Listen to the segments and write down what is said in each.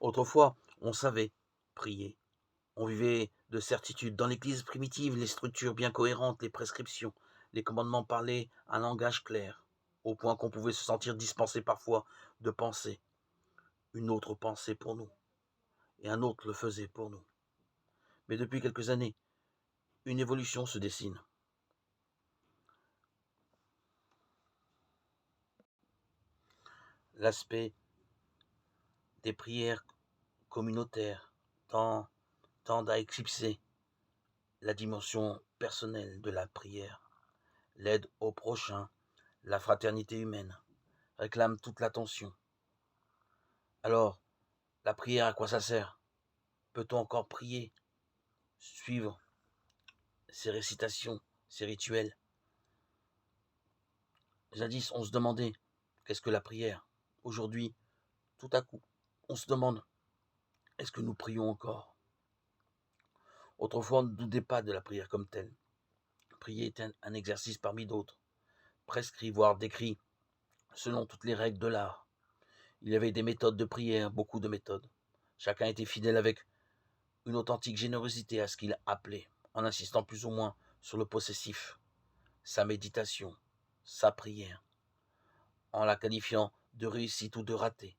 Autrefois, on savait prier. On vivait de certitude. Dans l'Église primitive, les structures bien cohérentes, les prescriptions, les commandements parlaient un langage clair, au point qu'on pouvait se sentir dispensé parfois de penser une autre pensée pour nous, et un autre le faisait pour nous. Mais depuis quelques années, une évolution se dessine. L'aspect des prières communautaires tend à éclipser la dimension personnelle de la prière. L'aide au prochain, la fraternité humaine, réclament toute l'attention. Alors, la prière, à quoi ça sert? Peut-on encore prier, suivre ces récitations, ces rituels? Jadis, on se demandait qu'est-ce que la prière. Aujourd'hui, tout à coup, on se demande est-ce que nous prions encore? Autrefois, on ne doutait pas de la prière comme telle. Prier est un exercice parmi d'autres, prescrit, voire décrit, selon toutes les règles de l'art. Il y avait des méthodes de prière, beaucoup de méthodes. Chacun était fidèle avec une authentique générosité à ce qu'il appelait, en insistant plus ou moins sur le possessif, sa méditation, sa prière, en la qualifiant de réussite ou de raté.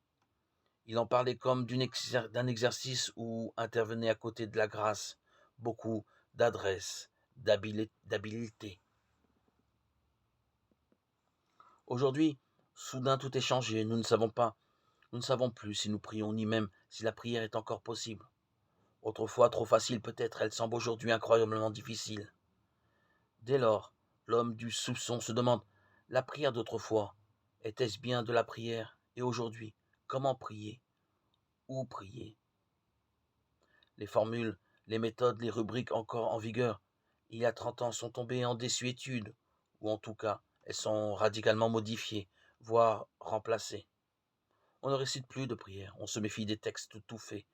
Il en parlait comme d'un exercice où intervenait à côté de la grâce beaucoup d'adresse, d'habileté. Aujourd'hui, soudain tout est changé, nous ne savons plus si nous prions ni même si la prière est encore possible. Autrefois trop facile peut-être, elle semble aujourd'hui incroyablement difficile. Dès lors, l'homme du soupçon se demande, la prière d'autrefois, était-ce bien de la prière? Et aujourd'hui, comment prier? Où prier? Les formules, les méthodes, les rubriques encore en vigueur, il y a 30 ans, sont tombées en désuétude, ou en tout cas, elles sont radicalement modifiées, voire remplacées. On ne récite plus de prières, on se méfie des textes tout faits,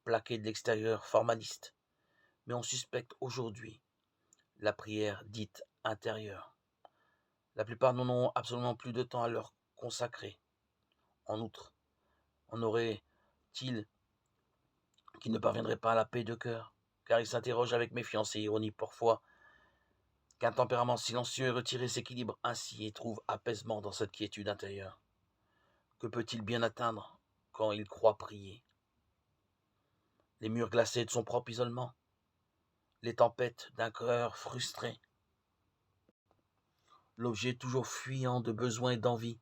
plaqués de l'extérieur, formalistes. Mais on suspecte aujourd'hui la prière dite intérieure. La plupart n'en ont absolument plus de temps à leur consacrer. En outre, en aurait-il qui ne parviendraient pas à la paix de cœur, car ils s'interrogent avec méfiance et ironie parfois qu'un tempérament silencieux et retiré s'équilibre ainsi et trouve apaisement dans cette quiétude intérieure. Que peut-il bien atteindre quand il croit prier? Les murs glacés de son propre isolement, les tempêtes d'un cœur frustré, l'objet toujours fuyant de besoins et d'envie,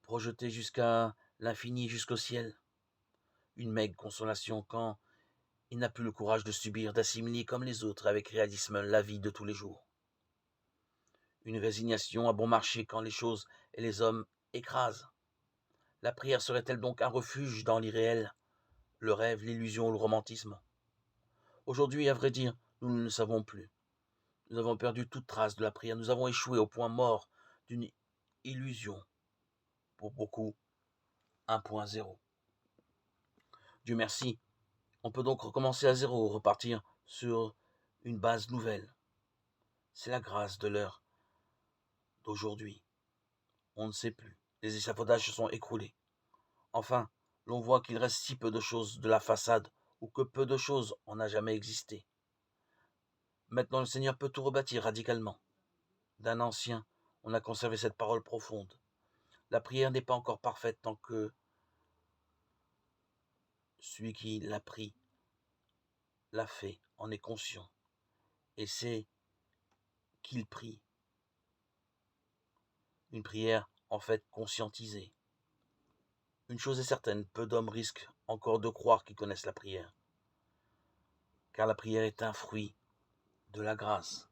projeté jusqu'à l'infini, jusqu'au ciel, une maigre consolation quand il n'a plus le courage de subir, d'assimiler comme les autres avec réalisme la vie de tous les jours. Une résignation à bon marché quand les choses et les hommes écrasent. La prière serait-elle donc un refuge dans l'irréel, le rêve, l'illusion, le romantisme? Aujourd'hui, à vrai dire, nous ne le savons plus. Nous avons perdu toute trace de la prière, nous avons échoué au point mort d'une illusion, pour beaucoup 1.0. Dieu merci, on peut donc recommencer à zéro, repartir sur une base nouvelle. C'est la grâce de l'heure d'aujourd'hui. On ne sait plus. Les échafaudages se sont écroulés. Enfin, l'on voit qu'il reste si peu de choses de la façade, ou que peu de choses en a jamais existé. Maintenant, le Seigneur peut tout rebâtir radicalement. D'un ancien, on a conservé cette parole profonde. La prière n'est pas encore parfaite tant que celui qui l'a pris, l'a fait, en est conscient, et sait qu'il prie. Une prière, en fait, conscientisée. Une chose est certaine, peu d'hommes risquent encore de croire qu'ils connaissent la prière, car la prière est un fruit de la grâce.